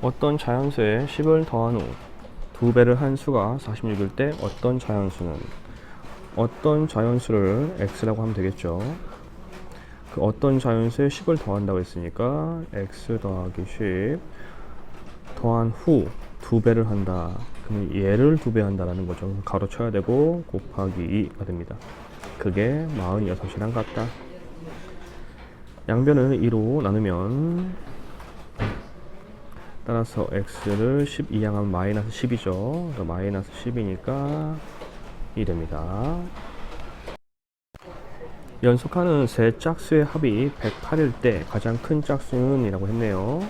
어떤 자연수에 10을 더한 후 2배를 한 수가 46일 때 어떤 자연수를 x라고 하면 되겠죠. 그 어떤 자연수에 10을 더한다고 했으니까 x 더하기 10 더한 후 2배를 한다. 그럼 얘를 2배 한다라는 거죠. 가로 쳐야 되고 곱하기 2가 됩니다. 그게 46이랑 같다. 양변을 2로 나누면 따라서 x를 10 이항하면 마이너스 10이죠. 그래서 마이너스 10이니까 2 됩니다. 연속하는 세 짝수의 합이 108일 때 가장 큰 짝수는 이라고 했네요.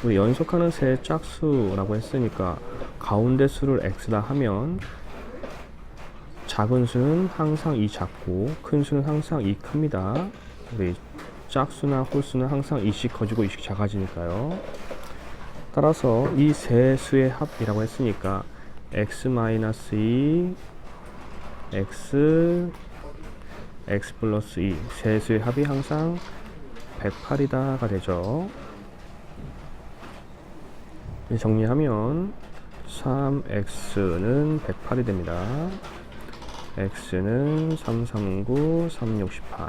우리 연속하는 세 짝수라고 했으니까 가운데 수를 x라 하면 작은 수는 항상 2 작고 큰 수는 항상 2 큽니다. 우리 짝수나 홀수는 항상 2씩 커지고 2씩 작아지니까요. 따라서 이 세 수의 합이라고 했으니까 x-2 x 플러스 2 세 수의 합이 항상 108이다가 되죠. 정리하면 3x는 108이 됩니다. x는 339, 368.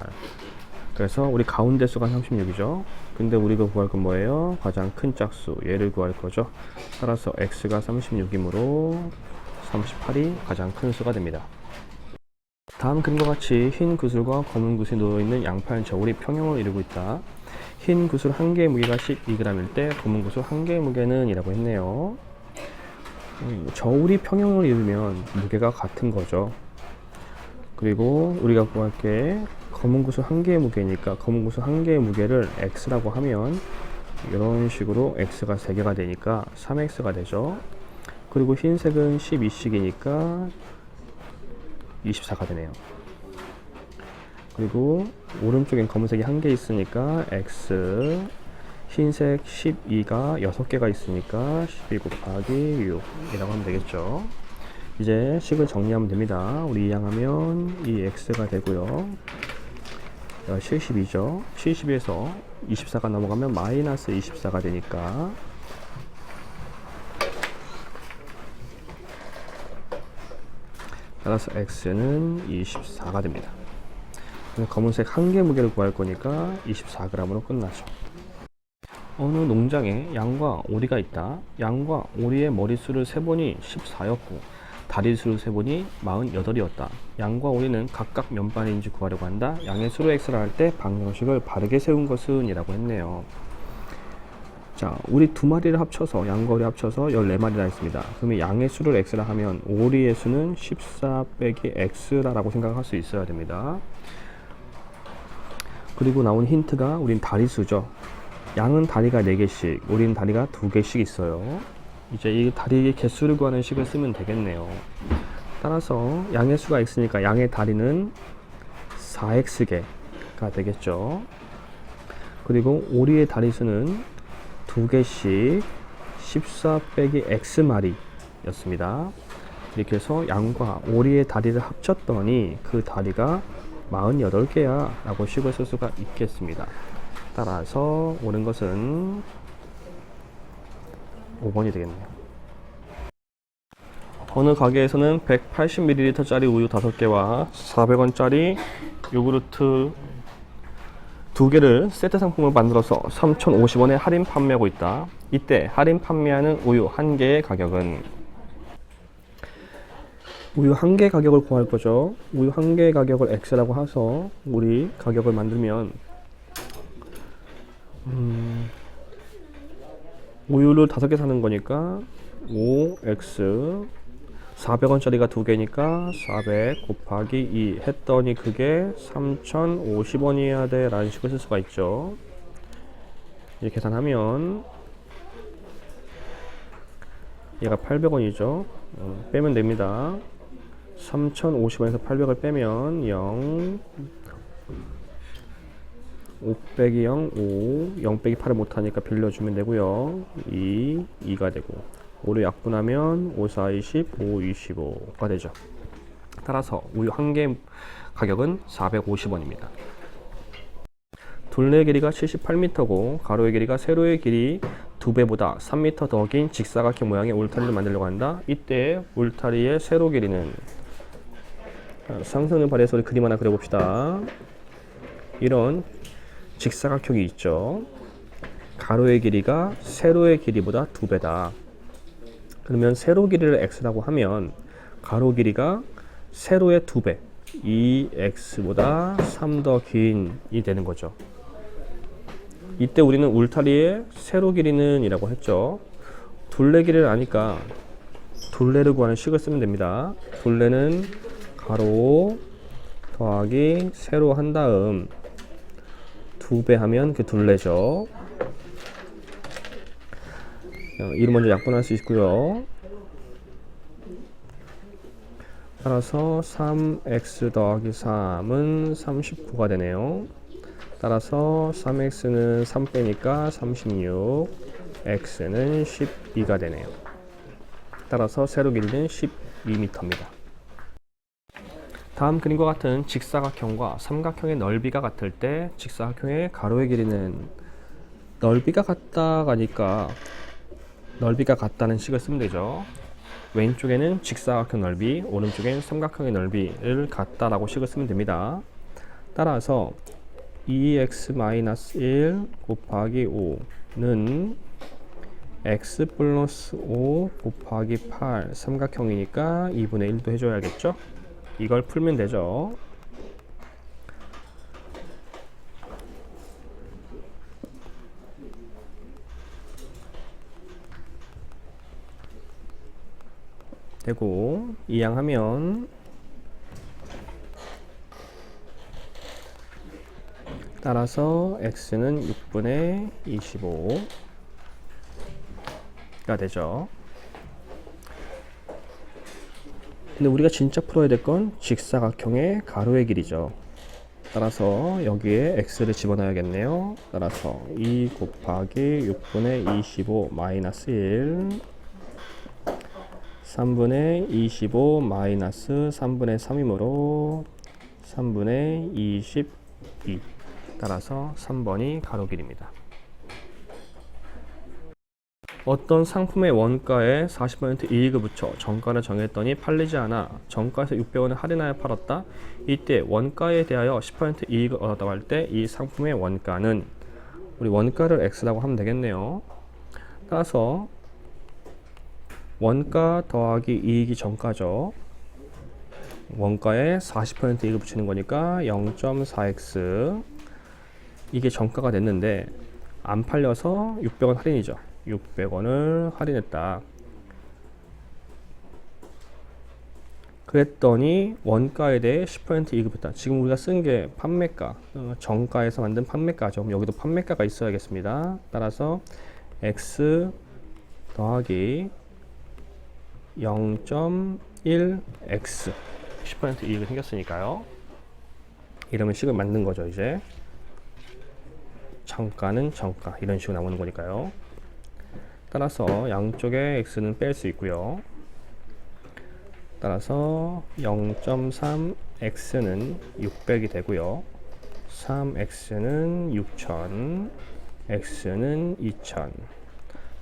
그래서 우리 가운데 수가 36이죠. 근데 우리가 구할 건 뭐예요? 가장 큰 짝수 얘를 구할 거죠. 따라서 x가 36이므로 38이 가장 큰 수가 됩니다. 다음 그림과 같이 흰 구슬과 검은 구슬이 놓여있는 양팔 저울이 평형을 이루고 있다. 흰 구슬 한 개의 무게가 12g일 때 검은 구슬 한 개의 무게는 이라고 했네요. 저울이 평형을 이루면 무게가 같은 거죠. 그리고 우리가 구할 게 검은 구슬 한 개의 무게니까 검은 구슬 한 개의 무게를 x라고 하면 이런 식으로 x가 3개가 되니까 3x가 되죠. 그리고 흰색은 12씩이니까 24가 되네요. 그리고 오른쪽엔 검은색이 한 개 있으니까 x, 흰색 12가 6개가 있으니까 12 곱하기 6 이라고 하면 되겠죠. 이제 식을 정리하면 됩니다. 우리 이항하면 이 x가 되고요. 72죠. 72에서 24가 넘어가면 마이너스 24가 되니까 따라서 x는 24가 됩니다. 검은색 한 개 무게를 구할 거니까 24g으로 끝나죠. 어느 농장에 양과 오리가 있다. 양과 오리의 머릿수를 세보니 14였고 다리수를 세보니 48이었다. 양과 오리는 각각 몇 마리인지 구하려고 한다. 양의 수로 x를 할 때 방정식을 바르게 세운 것은 이라고 했네요. 자, 우리 두 마리를 합쳐서 양과 오리 합쳐서 14마리라 했습니다. 그러면 양의 수를 x라 하면 오리의 수는 14 빼기 x라고 생각할 수 있어야 됩니다. 그리고 나온 힌트가 우린 다리수죠. 양은 다리가 4개씩, 오리는 다리가 2개씩 있어요. 이제 이 다리 개수를 구하는 식을 쓰면 되겠네요. 따라서 양의 수가 x니까 양의 다리는 4x개가 되겠죠. 그리고 오리의 다리수는 2개씩 14 빼기 x마리 였습니다. 이렇게 해서 양과 오리의 다리를 합쳤더니 그 다리가 48개야 라고 식을 쓸 수가 있겠습니다. 따라서 옳은 것은 5번이 되겠네요. 어느 가게에서는 180ml짜리 우유 5개와 400원짜리 요구르트 2개를 세트 상품으로 만들어서 3,050원에 할인 판매하고 있다. 이때 할인 판매하는 우유 1개의 가격은 우유 1개 가격을 구할 거죠. 우유 1개의 가격을 x라고 해서 우리 가격을 만들면 우유를 5개 사는 거니까 5x 400원짜리가 2개니까 400 곱하기 2 했더니 그게 3,050원이어야 돼 라는 식으로 쓸 수가 있죠. 이렇게 계산하면 얘가 800원이죠. 빼면 됩니다. 3,050원에서 800을 빼면 0 5 빼기 0 5 0 빼기 8을 못하니까 빌려주면 되고요. 2가 되고 5를 약분하면 5, 4, 20, 5, 25가 되죠. 따라서 우유 1개 가격은 450원입니다. 둘레의 길이가 78m고 가로의 길이가 세로의 길이 2배보다 3m 더 긴 직사각형 모양의 울타리를 만들려고 한다. 이때 울타리의 세로 길이는, 상상을 발휘해서 우리 그림 하나 그려봅시다. 이런 직사각형이 있죠. 가로의 길이가 세로의 길이보다 2배다. 그러면 세로 길이를 x라고 하면 가로 길이가 세로의 2배, 2x보다 3 더 긴이 되는 거죠. 이때 우리는 울타리의 세로 길이는 이라고 했죠. 둘레 길이를 아니까 둘레를 구하는 식을 쓰면 됩니다. 둘레는 가로 더하기 세로 한 다음 2배 하면 그 둘레죠. 이를 먼저 약분할 수 있고요. 따라서 3x 더하기 3은 39가 되네요. 따라서 3x는 3 빼니까 36, x는 12가 되네요. 따라서 세로 길이는 12m입니다. 다음 그림과 같은 직사각형과 삼각형의 넓이가 같을 때 직사각형의 가로의 길이는 넓이가 같다가 아니까 넓이가 같다는 식을 쓰면 되죠. 왼쪽에는 직사각형 넓이, 오른쪽엔 삼각형의 넓이를 같다라고 식을 쓰면 됩니다. 따라서 2x-1 곱하기 5는 x 플러스 5 곱하기 8 삼각형이니까 2분의 1도 해줘야겠죠? 이걸 풀면 되죠. 되고 이항하면 따라서 x는 6분의 25가 되죠. 근데 우리가 진짜 풀어야 될 건 직사각형의 가로의 길이죠. 따라서 여기에 x를 집어넣어야겠네요. 따라서 2 곱하기 6분의 25 마이너스 1 3분의 25 마이너스 3분의 3이므로 3분의 22. 따라서 3번이 가로 길이입니다. 어떤 상품의 원가에 40% 이익을 붙여 정가를 정했더니 팔리지 않아 정가에서 600원을 할인하여 팔았다. 이때 원가에 대하여 10% 이익을 얻었다고 할 때 이 상품의 원가는, 우리 원가를 x라고 하면 되겠네요. 따라서 원가 더하기 이익이 정가죠. 원가에 40% 이익을 붙이는 거니까 0.4x. 이게 정가가 됐는데 안 팔려서 600원 할인이죠. 600원을 할인했다. 그랬더니 원가에 대해 10% 이익을 붙였다. 지금 우리가 쓴 게 판매가, 정가에서 만든 판매가죠. 그럼 여기도 판매가가 있어야겠습니다. 따라서 x 더하기 0.1x 10% 이익이 생겼으니까요. 이러면 식을 만든 거죠. 이제 정가는 정가, 이런 식으로 나오는 거니까요. 따라서 양쪽에 x는 뺄 수 있고요. 따라서 0.3x는 600이 되고요. 3x는 6000, x는 2000.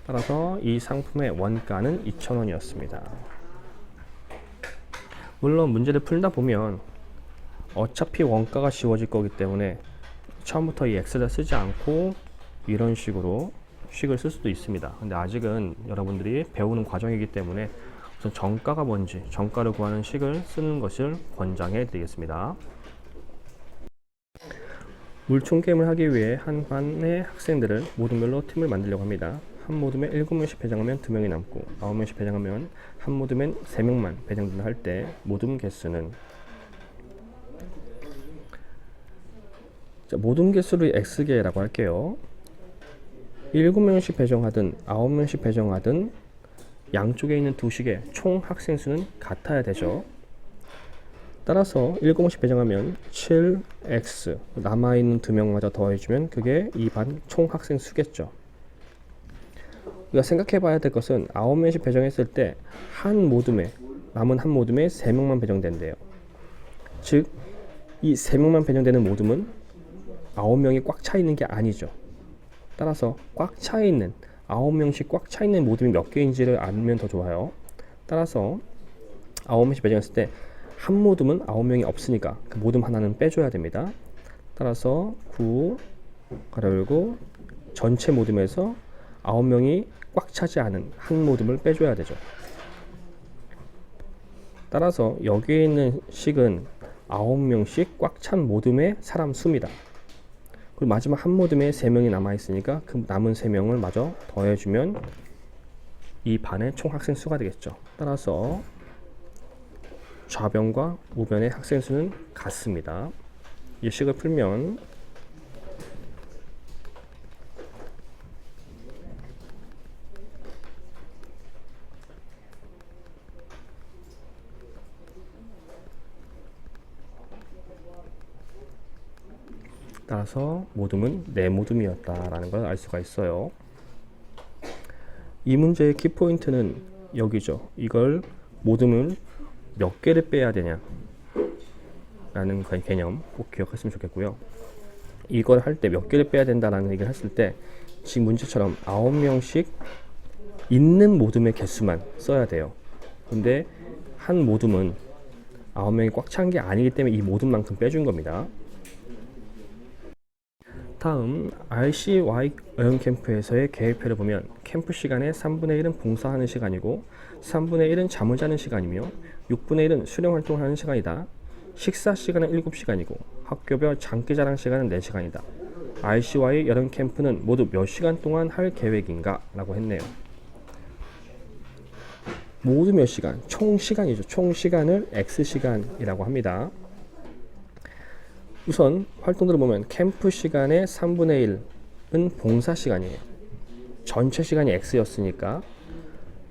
따라서 이 상품의 원가는 2,000원이었습니다. 물론 문제를 풀다 보면 어차피 원가가 지워질 거기 때문에 처음부터 이 x를 쓰지 않고 이런 식으로 식을 쓸 수도 있습니다. 근데 아직은 여러분들이 배우는 과정이기 때문에 우선 정가가 뭔지, 정가를 구하는 식을 쓰는 것을 권장해 드리겠습니다. 물총 게임을 하기 위해 한 반의 학생들을 모둠별로 팀을 만들려고 합니다. 한 모둠에 7명씩 배정하면 2명이 남고 9명씩 배정하면 한 모둠엔 3명만 배정된다 할 때 모둠 개수는, 자, 모둠 개수를 x개라고 할게요. 7명씩 배정하든 9명씩 배정하든 양쪽에 있는 두 식의 총 학생 수는 같아야 되죠. 따라서 7명씩 배정하면 7x, 남아있는 2명마저 더해주면 그게 이 반 총 학생 수겠죠. 우리가 생각해 봐야 될 것은 9명씩 배정했을 때 한 모둠에, 남은 한 모둠에 3명만 배정된대요. 즉, 이 3명만 배정되는 모둠은 9명이 꽉 차 있는 게 아니죠. 따라서 꽉 차 있는 9명씩 꽉 차 있는 모둠이 몇 개인지를 알면 더 좋아요. 따라서 9명씩 배정했을 때 한 모둠은 9명이 없으니까 그 모둠 하나는 빼줘야 됩니다. 따라서 9 가로 열고 전체 모둠에서 9명이 꽉 차지 않은 한 모둠을 빼줘야 되죠. 따라서 여기에 있는 식은 9명씩 꽉 찬 모둠의 사람 수입니다. 그리고 마지막 한 모둠에 3명이 남아있으니까 그 남은 3명을 마저 더해주면 이 반의 총 학생 수가 되겠죠. 따라서 좌변과 우변의 학생 수는 같습니다. 이 식을 풀면 따라서 모둠은 네 모둠이었다라는 걸 알 수가 있어요. 이 문제의 키포인트는 여기죠. 이걸 모둠을 몇 개를 빼야 되냐 라는 개념 꼭 기억하시면 좋겠고요. 이걸 할 때 몇 개를 빼야 된다라는 얘기를 했을 때 지금 문제처럼 9명씩 있는 모둠의 개수만 써야 돼요. 근데 한 모둠은 9명이 꽉 찬 게 아니기 때문에 이 모둠만큼 빼준 겁니다. 다음 RCY 어영캠프에서의 계획표를 보면 캠프 시간의 3분의 1은 봉사하는 시간이고 3분의 1은 잠을 자는 시간이며 6분의 1은 수련활동을 하는 시간이다. 식사 시간은 7시간이고 학교별 장기자랑 시간은 4시간이다. RCY 여름 캠프는 모두 몇 시간 동안 할 계획인가? 라고 했네요. 모두 몇 시간? 총 시간이죠. 총 시간을 X시간이라고 합니다. 우선 활동들을 보면 캠프 시간의 3분의 1은 봉사 시간이에요. 전체 시간이 X였으니까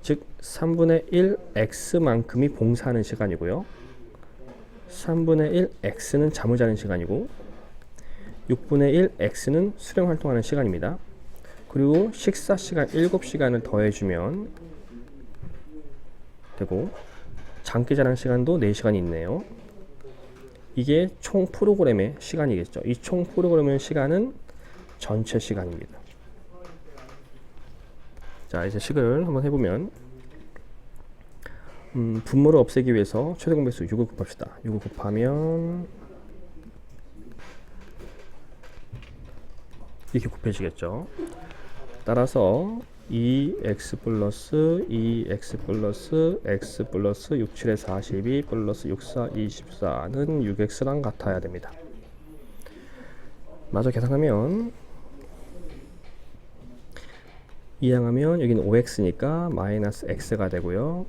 즉 3분의 1 X만큼이 봉사하는 시간이고요. 3분의 1 X는 잠을 자는 시간이고 6분의 1 X는 수련 활동하는 시간입니다. 그리고 식사 시간 7시간을 더해주면 되고 장기자랑 시간도 4시간이 있네요. 이게 총 프로그램의 시간이겠죠. 이 총 프로그램의 시간은 전체 시간입니다. 자, 이제 식을 한번 해보면 분모를 없애기 위해서 최대 공배수 6을 곱합시다. 6을 곱하면 이렇게 곱해지겠죠. 따라서 2x 플러스 2x 플러스 x 플러스 6, 7에 42 플러스 6, 4, 24는 6x랑 같아야 됩니다. 마저 계산하면 이항하면 여기는 5x니까 마이너스 x가 되고요.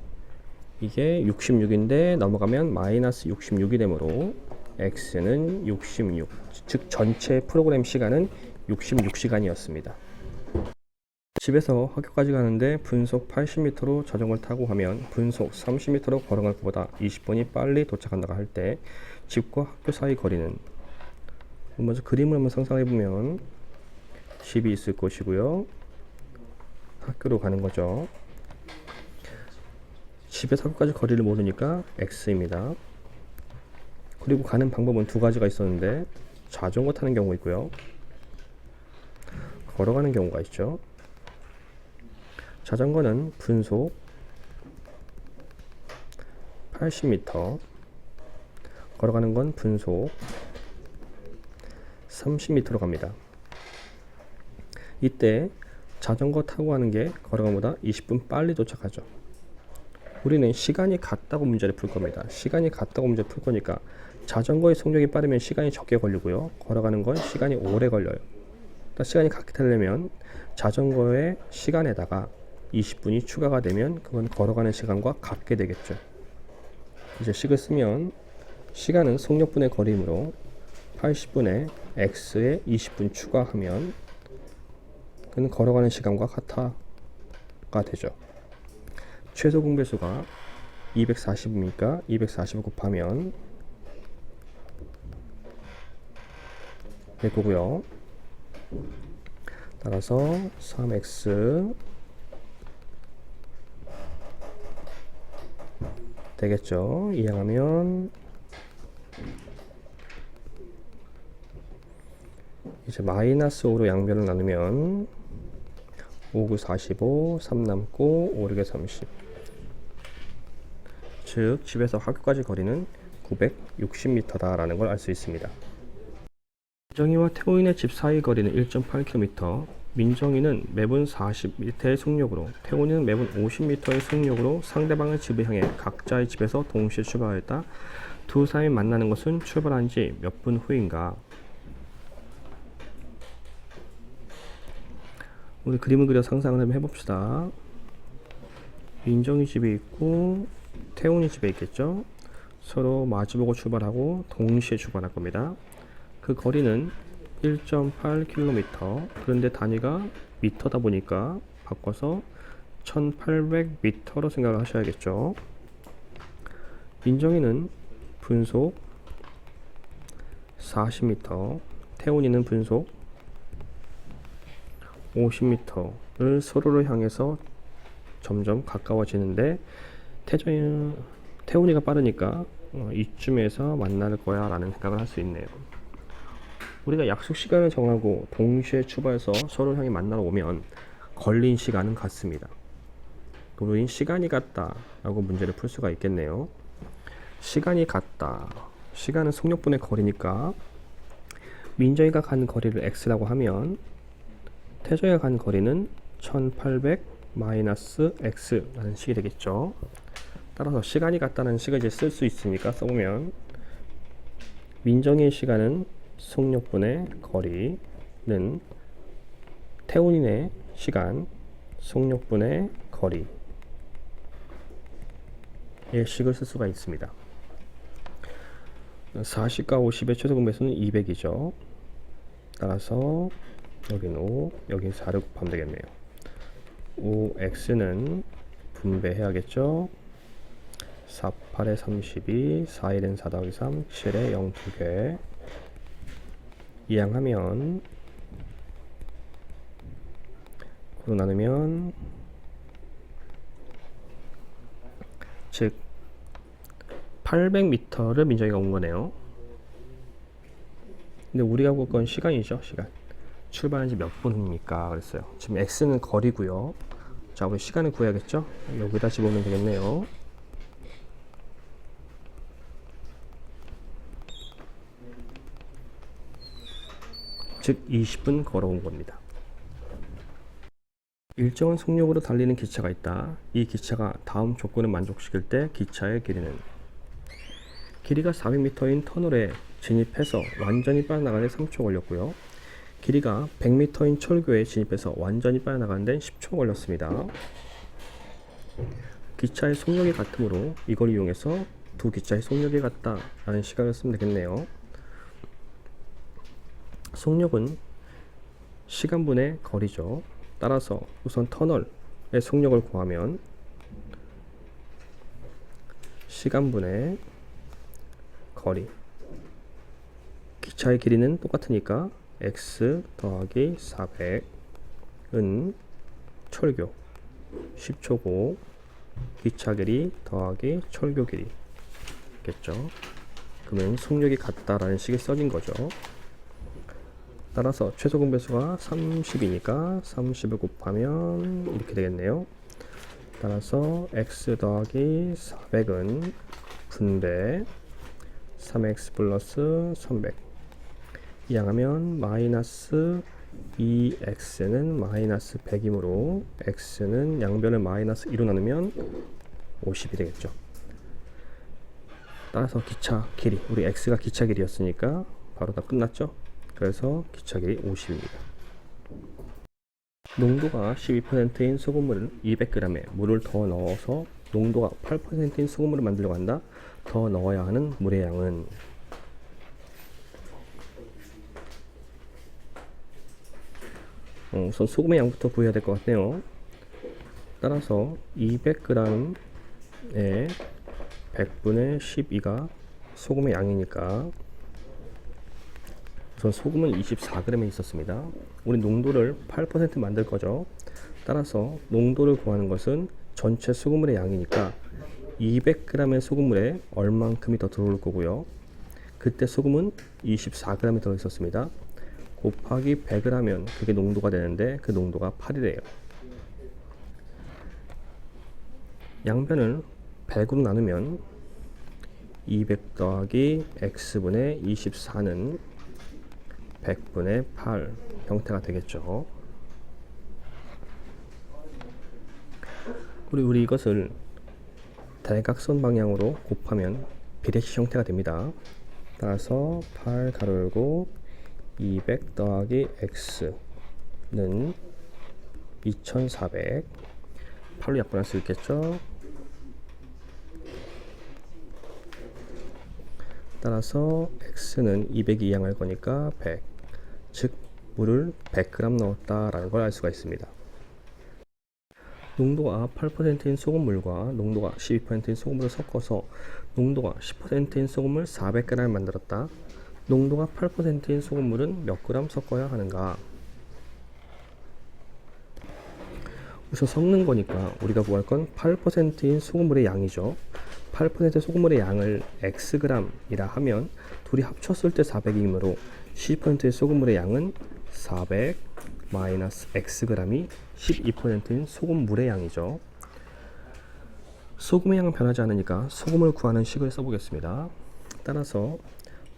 이게 66인데 넘어가면 마이너스 66이 되므로 x는 66, 즉 전체 프로그램 시간은 66시간이었습니다. 집에서 학교까지 가는데 분속 80m로 자전거를 타고 가면 분속 30m로 걸어갈 것보다 20분이 빨리 도착한다고 할 때 집과 학교 사이 거리는, 먼저 그림을 한번 상상해 보면 집이 있을 것이고요. 학교로 가는 거죠. 집에서 학교까지 거리를 모르니까 x입니다. 그리고 가는 방법은 두 가지가 있었는데 자전거 타는 경우 있고요. 걸어가는 경우가 있죠. 자전거는 분속 80m, 걸어가는 건 분속 30m로 갑니다. 이때 자전거 타고 가는 게 걸어가는 것보다 20분 빨리 도착하죠. 우리는 시간이 같다고 문제를 풀 겁니다. 시간이 같다고 문제를 풀 거니까 자전거의 속력이 빠르면 시간이 적게 걸리고요. 걸어가는 건 시간이 오래 걸려요. 그러니까 시간이 같게 되려면 자전거의 시간에다가 20분이 추가가 되면 그건 걸어가는 시간과 같게 되겠죠. 이제 식을 쓰면 시간은 속력분의 거리이므로 80분의 x에 20분 추가하면 그건 걸어가는 시간과 같아가 되죠. 최소 공배수가 240이니까 240을 곱하면 될 거고요. 따라서 3x 되겠죠. 이항하면 이제 마이너스 5로 양변을 나누면 5, 9, 45, 3 남고 5, 6에 30. 즉 집에서 학교까지 거리는 960m다 라는 걸 알 수 있습니다. 민정이와 태호인의 집 사이 거리는 1.8km, 민정이는 매분 40m의 속력으로, 태호인은 매분 50m의 속력으로 상대방의 집을 향해 각자의 집에서 동시에 출발하였다. 두 사람이 만나는 것은 출발한 지 몇 분 후인가? 우리 그림을 그려 상상을 한번 해봅시다. 민정이 집에 있고 태훈이 집에 있겠죠. 서로 마주보고 출발하고 동시에 출발할 겁니다. 그 거리는 1.8km. 그런데 단위가 미터다 보니까 바꿔서 1800m로 생각을 하셔야겠죠. 민정이는 분속 40m, 태훈이는 분속 50m를 서로를 향해서 점점 가까워지는데 태훈이가 빠르니까 이쯤에서 만날 거야 라는 생각을 할 수 있네요. 우리가 약속 시간을 정하고 동시에 출발해서 서로를 향해 만나러 오면 걸린 시간은 같습니다. 우린 시간이 같다 라고 문제를 풀 수가 있겠네요. 시간이 같다. 시간은 속력분의 거리니까 민정이가 간 거리를 x라고 하면 태정이가 간 거리는 1800 마이너스 x라는 식이 되겠죠. 따라서 시간이 같다는 식을 이제 쓸 수 있으니까 써보면 민정이의 시간은 속력분의 거리는 태훈이의 시간 속력분의 거리의 식을 쓸 수가 있습니다. 40과 50의 최소 분배수는 200이죠. 따라서 여기는 5, 여기는 4를 곱하면 되겠네요. 5x는 분배해야겠죠. 4, 8에 32, 4, 1은 4 더하기 3, 7에 0 2개. 이항하면 9로 나누면 즉 800m를 민정이가 온 거네요. 근데 우리가 볼 건 시간이죠. 시간. 출발한 지 몇 분입니까? 그랬어요. 지금 x는 거리고요. 자, 우리 시간을 구해야겠죠? 여기다 집어넣으면 되겠네요. 즉 20분 걸어온 겁니다. 일정한 속력으로 달리는 기차가 있다. 이 기차가 다음 조건을 만족시킬 때 기차의 길이가 400m인 터널에 진입해서 완전히 빠져나가는 데 3초 걸렸고요. 길이가 100m인 철교에 진입해서 완전히 빠져나가는 데 10초 걸렸습니다. 기차의 속력이 같으므로 이걸 이용해서 두 기차의 속력이 같다 라는 시각을 쓰면 되겠네요. 속력은 시간분의 거리죠. 따라서 우선 터널의 속력을 구하면 시간분의 거리, 기차의 길이는 똑같으니까 x 더하기 400은 철교 10초고 기차 길이 더하기 철교 길이겠죠. 그러면 속력이 같다라는 식이 써진 거죠. 따라서 최소 공배수가 30이니까 30을 곱하면 이렇게 되겠네요. 따라서 x 더하기 400은 분배 3x 플러스 300 이항하면 마이너스 2x는 마이너스 100이므로 x는 양변을 마이너스 2로 나누면 50이 되겠죠. 따라서 기차 길이, 우리 x가 기차 길이였으니까 바로 다 끝났죠. 그래서 기차 길이 50입니다. 농도가 12%인 소금물을 200g에 물을 더 넣어서 농도가 8%인 소금물을 만들려고 한다. 더 넣어야 하는 물의 양은 우선 소금의 양부터 구해야 될 것 같네요. 따라서 200g에 100분의 12가 소금의 양이니까 우선 소금은 24g에 있었습니다. 우리 농도를 8% 만들 거죠. 따라서 농도를 구하는 것은 전체 소금물의 양이니까 200g의 소금물에 얼만큼이 더 들어올 거고요. 그때 소금은 24g이 들어 있었습니다. 곱하기 100을 하면 그게 농도가 되는데 그 농도가 8이래요. 양변을 100으로 나누면 200 더하기 x분의 24는 100분의 8 형태가 되겠죠. 우리 이것을 대각선 방향으로 곱하면 비례식 형태가 됩니다. 따라서 8 가로 열고 200 더하기 x는 2400 8로 약분할 수 있겠죠. 따라서 x는 200이 이항할 거니까 100, 즉 물을 100g 넣었다라는 걸 알 수가 있습니다. 농도가 8%인 소금물과 농도가 12%인 소금물을 섞어서 농도가 10%인 소금물 400g을 만들었다. 농도가 8%인 소금물은 몇 그램 섞어야 하는가? 우선 섞는 거니까 우리가 구할 건 8%인 소금물의 양이죠. 8% 소금물의 양을 xg이라 하면 둘이 합쳤을 때 400이므로 12%의 소금물의 양은 400 마이너스 xg이 12%인 소금물의 양이죠. 소금의 양은 변하지 않으니까 소금을 구하는 식을 써보겠습니다. 따라서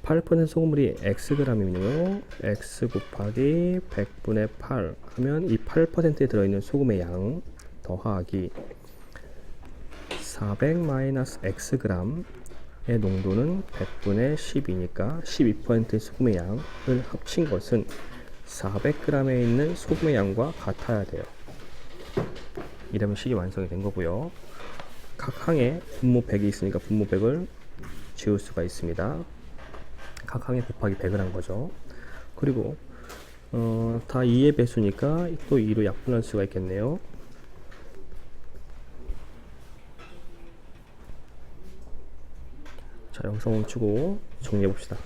8% 소금물이 xg이면요 x 곱하기 100분의 8 하면 이 8%에 들어있는 소금의 양 더하기 400 마이너스 xg의 농도는 100분의 10이니까 12%의 소금의 양을 합친 것은 400g에 있는 소금의 양과 같아야 돼요. 이러면 식이 완성이 된 거고요. 각 항에 분모 100이 있으니까 분모 100을 지울 수가 있습니다. 각 항에 곱하기 100을 한 거죠. 그리고 다 2의 배수니까 또 2로 약분할 수가 있겠네요. 자, 영상 멈추고 정리해 봅시다.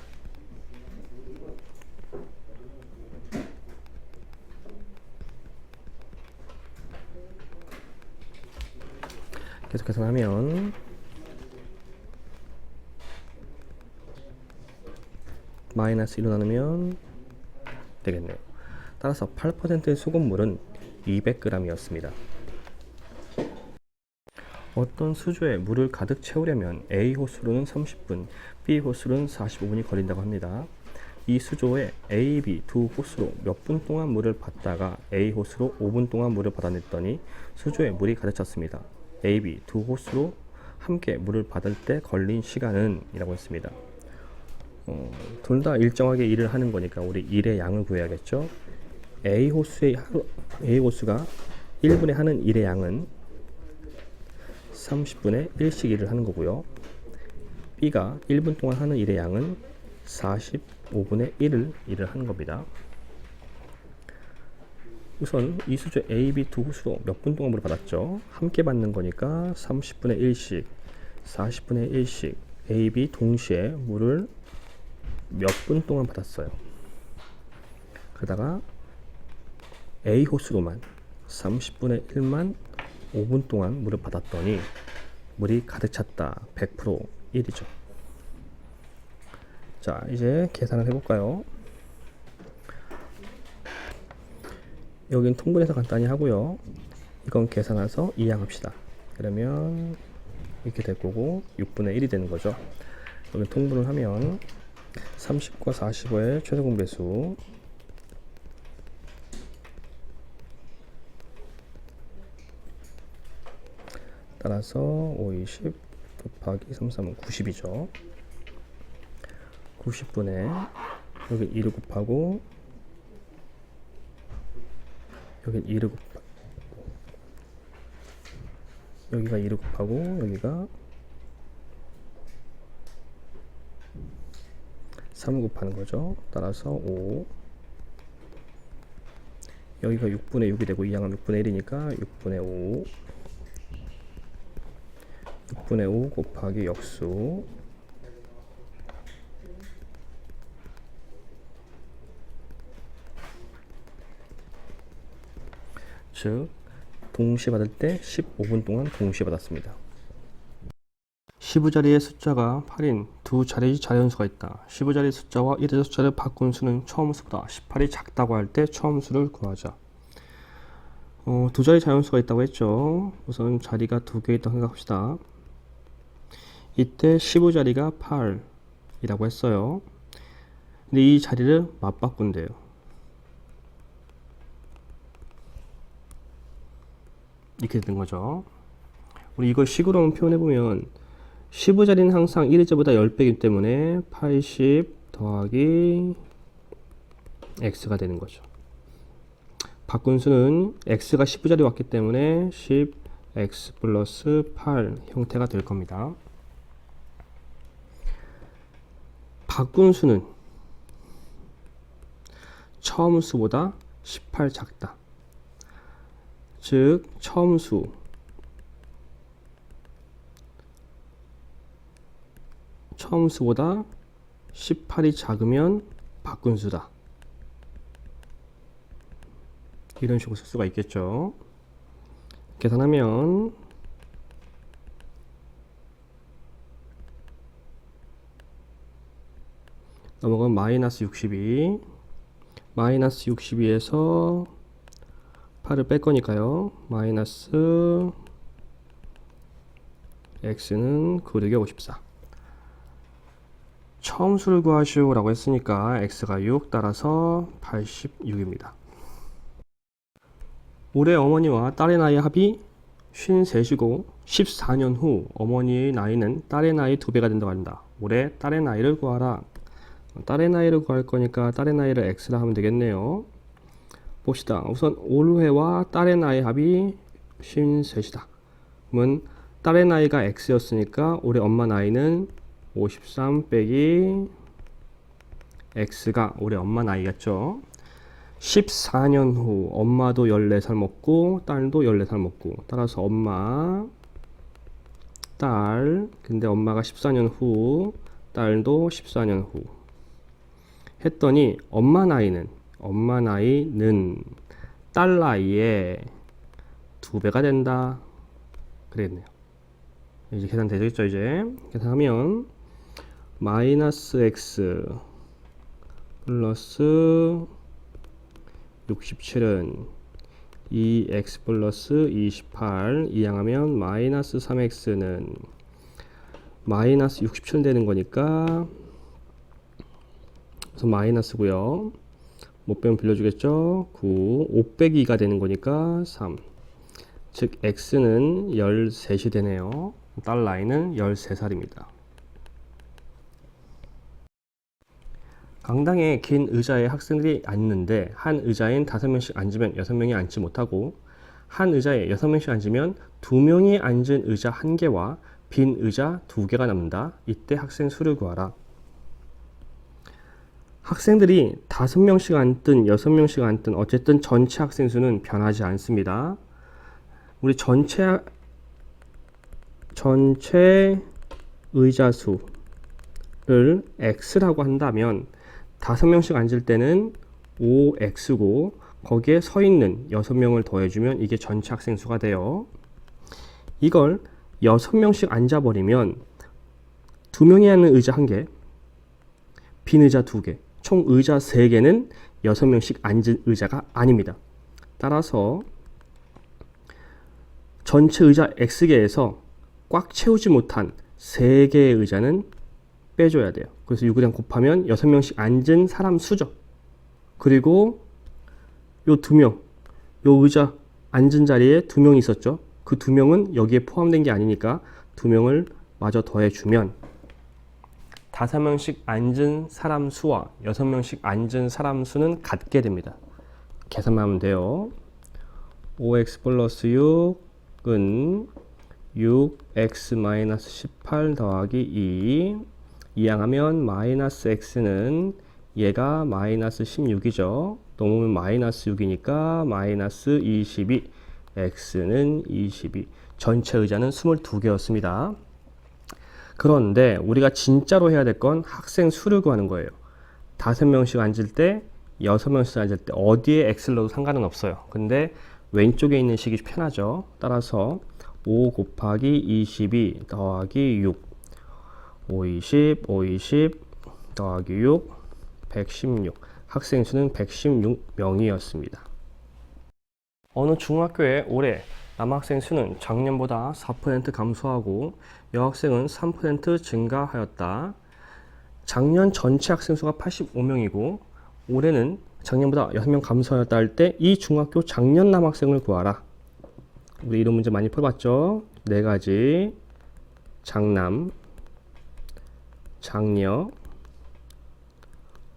계속해서 하면 마이너스 1로 나누면 되겠네요. 따라서 8%의 소금물은 200g이었습니다. 어떤 수조에 물을 가득 채우려면 A 호수로는 30분, B 호수로는 45분이 걸린다고 합니다. 이 수조에 A, B 두 호수로 몇 분 동안 물을 받다가 A 호수로 5분 동안 물을 받아냈더니 수조에 물이 가득 찼습니다. A, B 두 호수로 함께 물을 받을 때 걸린 시간은 이라고 했습니다. 둘 다 일정하게 일을 하는 거니까 우리 일의 양을 구해야겠죠. A 호수가 1분에 하는 일의 양은 30분에 1씩 일을 하는 거고요. B가 1분 동안 하는 일의 양은 45분의 1을 일을 하는 겁니다. 우선 이 수조 A, B 두 호수로 몇 분 동안 물을 받았죠. 함께 받는 거니까 30분의 1씩, 40분의 1씩 A, B 동시에 물을 몇 분 동안 받았어요. 그러다가 A 호수로만 30분의 1만 5분 동안 물을 받았더니 물이 가득 찼다. 100% 1이죠. 자, 이제 계산을 해볼까요? 여긴 통분해서 간단히 하고요. 이건 계산해서 이항합시다. 그러면 이렇게 될 거고 6분의 1이 되는 거죠. 여기 통분을 하면 30과 45의 최소공배수 따라서 5, 20 곱하기 3, 3은 90이죠. 90분에 여기 2를 곱하고 여기 2를 곱하고 여기가 2를 곱하고 여기가 3을 곱하는 거죠. 따라서 5 여기가 6분의 6이 되고 이항하면 6분의 1이니까 6분의 5 6분의 5 곱하기 역수 즉 동시에 받을 때 15분 동안 동시에 받았습니다. 15자리의 숫자가 8인 두 자리 자연수가 있다. 15자리 숫자와 1의 숫자를 바꾼 수는 처음 수보다 18이 작다고 할 때 처음 수를 구하자. 두 자리 자연수가 있다고 했죠. 우선 자리가 두 개 있다고 생각합시다. 이때 15자리가 8이라고 했어요. 근데 이 자리를 맞바꾼대요. 이렇게 된 거죠. 우리 이걸 식으로 한번 표현해보면 15자리는 항상 1일자보다 10배이기 때문에 80 더하기 x가 되는 거죠. 바꾼 수는 x가 15자리 왔기 때문에 10x 플러스 8 형태가 될 겁니다. 바꾼 수는 처음 수보다 18 작다. 즉 처음 수보다 18이 작으면 바꾼 수다. 이런 식으로 쓸 수가 있겠죠. 계산하면 넘어가면 마이너스 62, 마이너스 62에서 8을 뺄 거니까요. 마이너스 x는 9 더하기 54. 처음 수를 구하시오 라고 했으니까 x가 6 따라서 86입니다. 올해 어머니와 딸의 나이 합이 53이고 14년 후 어머니의 나이는 딸의 나이 2배가 된다고 한다. 올해 딸의 나이를 구하라. 딸의 나이를 구할 거니까 딸의 나이를 x라 하면 되겠네요. 봅시다. 우선 올해와 딸의 나이 합이 53이다. 그러면 딸의 나이가 x였으니까 올해 엄마 나이는 53 빼기 x가 올해 엄마 나이겠죠. 14년 후 엄마도 14살 먹고 딸도 14살 먹고, 따라서 엄마, 딸, 근데 엄마가 14년 후 딸도 14년 후 했더니 엄마 나이는 딸 나이에 2배가 된다 그랬네요. 이제 계산 되겠죠. 이제 계산하면 마이너스 x 플러스 67은 2x 플러스 28 이항하면 마이너스 3x는 마이너스 67 되는 거니까 그래서 마이너스고요. 못 빼면 빌려주겠죠. 9, 5 빼기 2가 되는 거니까 3. 즉 x는 13이 되네요. 딸 나이는 13살입니다. 강당에 긴 의자에 학생들이 앉는데 한 의자엔 5명씩 앉으면 6명이 앉지 못하고, 한 의자에 6명씩 앉으면 2명이 앉은 의자 1개와 빈 의자 2개가 남는다. 이때 학생 수를 구하라. 학생들이 5명씩 앉든 6명씩 앉든 어쨌든 전체 학생 수는 변하지 않습니다. 우리 전체 의자 수를 x라고 한다면 5명씩 앉을 때는 5x고 거기에 서 있는 6명을 더해주면 이게 전체 학생 수가 돼요. 이걸 6명씩 앉아버리면 2명이 앉는 의자 1개, 빈 의자 2개, 총 의자 3개는 6명씩 앉은 의자가 아닙니다. 따라서 전체 의자 x개에서 꽉 채우지 못한 3개의 의자는 빼줘야 돼요. 그래서 6이랑 곱하면 6명씩 앉은 사람 수죠. 그리고 요 2명, 요 의자 앉은 자리에 2명이 있었죠. 그 2명은 여기에 포함된 게 아니니까 2명을 마저 더해주면 5명씩 앉은 사람 수와 6명씩 앉은 사람 수는 같게 됩니다. 계산만 하면 돼요. 5x 플러스 6은 6x-18 더하기 2 이항하면 마이너스 x는 얘가 마이너스 16이죠. 넘으면 마이너스 6이니까 마이너스 22, x는 22. 전체 의자는 22개였습니다. 그런데 우리가 진짜로 해야 될 건 학생 수를 구하는 거예요. 5명씩 앉을 때, 6명씩 앉을 때 어디에 x를 넣어도 상관은 없어요. 근데 왼쪽에 있는 식이 편하죠. 따라서 5 곱하기 22 더하기 6, 5, 20, 5, 20 더하기 6, 116. 학생 수는 116명이었습니다. 어느 중학교에 올해 남학생 수는 작년보다 4% 감소하고 여학생은 3% 증가하였다. 작년 전체 학생 수가 85명이고 올해는 작년보다 6명 감소하였다 할 때 이 중학교 작년 남학생을 구하라. 우리 이런 문제 많이 풀어봤죠? 네 가지. 장남, 장녀,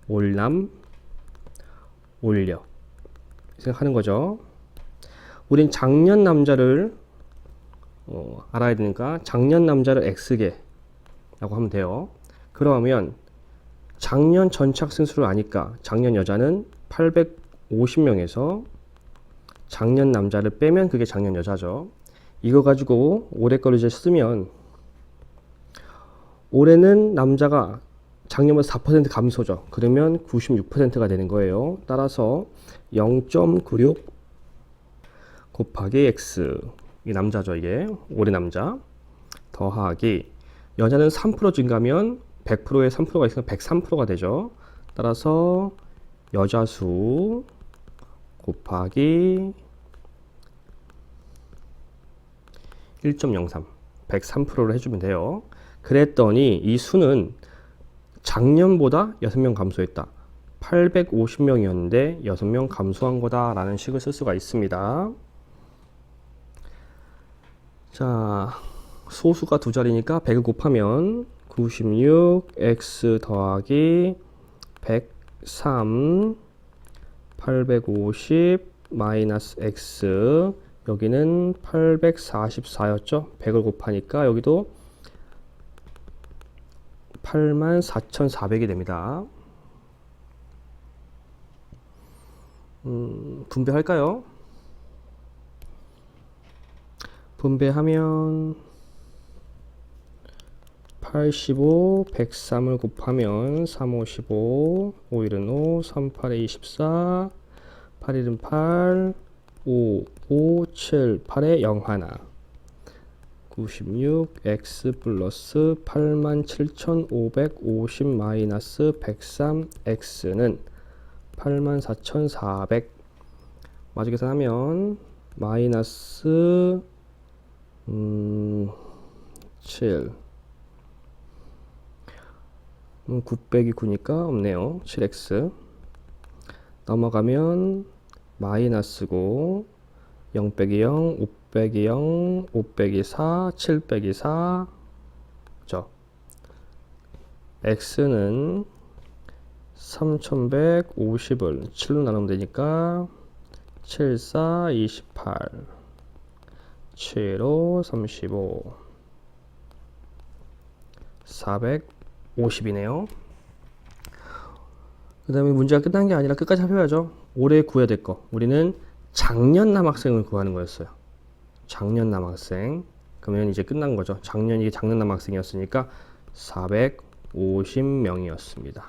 올남, 올려 생각하는 거죠. 우린 작년 남자를 알아야 되니까 작년 남자를 X개 라고 하면 돼요. 그러면 작년 전체 학생 수를 아니까 작년 여자는 850명에서 작년 남자를 빼면 그게 작년 여자죠. 이거 가지고 올해 거를 이제 쓰면 올해는 남자가 작년보다 4% 감소죠. 그러면 96%가 되는 거예요. 따라서 0.96 곱하기 X, 이 남자죠. 이게 올해 남자 더하기 여자는 3% 증가하면 100%에 3%가 있으면 103%가 되죠. 따라서 여자 수 곱하기 1.03 103%를 해주면 돼요. 그랬더니 이 수는 작년보다 6명 감소했다. 850명이었는데 6명 감소한 거다 라는 식을 쓸 수가 있습니다. 자, 소수가 두 자리니까 100을 곱하면 96 x 더하기 103 850 마이너스 x, 여기는 844였죠. 100을 곱하니까 여기도 84,400이 됩니다. 분배할까요? 분배하면 85, 103을 곱하면 355, 5일은 5, 38에 24, 8일은 8, 5, 5, 7, 8에 0 하나. 96 x 플러스 87,550 마이너스 103 x는 84,400. 마저 계산하면 마이너스 7 900이 9니까 없네요. 7x 넘어가면 마이너스고 0 빼기 0, 5 빼기 0, 5 빼기 4, 7 빼기 4 죠. x는 3150을 7로 나누면 되니까 7, 4, 28 7, 5, 35 450이네요. 그 다음에 문제가 끝난 게 아니라 끝까지 살펴야죠. 올해 구해야 될 거. 우리는 작년 남학생을 구하는 거였어요. 작년 남학생. 그러면 이제 끝난 거죠. 작년 이게 작년 남학생이었으니까 450명이었습니다.